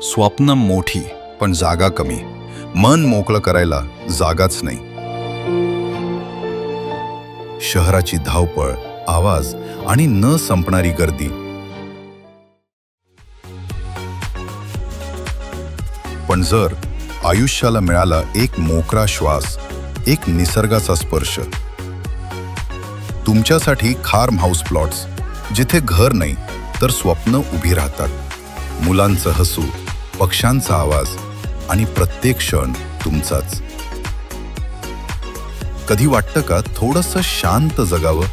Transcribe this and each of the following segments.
स्वप्न मोठी पण जागा कमी, मन मोकळं करायला जागाच नाही. शहराची धावपळ, आवाज आणि न संपणारी गर्दी. पण जर आयुष्याला मिळाला एक मोकळा श्वास, एक निसर्गाचा स्पर्श, तुमच्यासाठी फार्म हाऊस प्लॉट्स, जिथे घर नाही तर स्वप्न उभी राहतात. मुलांचं हसू, पक्ष्यांचा आवाज आणि प्रत्येक क्षण तुमचाच. कधी वाटतं का थोडंसं शांत जगावं?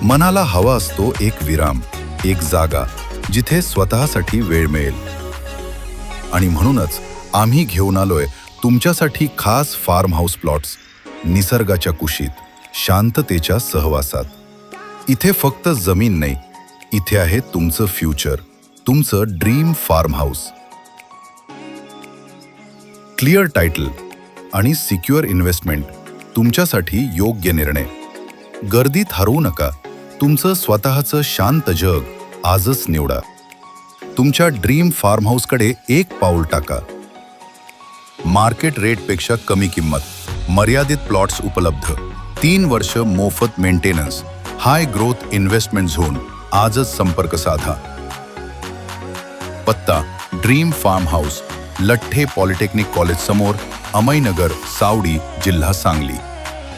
मनाला हवा असतो एक विराम, एक जागा जिथे स्वतःसाठी वेळ मिळेल. आणि म्हणूनच आम्ही घेऊन आलोय तुमच्यासाठी खास फार्म हाऊस प्लॉट्स, निसर्गाच्या कुशीत, शांततेच्या सहवासात. इथे फक्त जमीन नाही, इथे आहे तुमचं फ्युचर, तुमचं dream farm house. Clear title आणि सिक्युअर इन्व्हेस्टमेंट, तुमच्यासाठी योग्य निर्णय. गर्दीत हरवू नका, तुमचं स्वतःचं शांत जग आजच निवडा. तुमच्या ड्रीम फार्म हाऊसकडे एक पाऊल टाका. मार्केट रेटपेक्षा कमी किंमत, मर्यादित प्लॉट्स उपलब्ध, 3 वर्ष मोफत maintenance, high growth investment zone. आजच संपर्क साधा. पत्ता dream farm house, Latthe polytechnic college समोर, अमईनगर, सावडी, जिल्हा सांगली.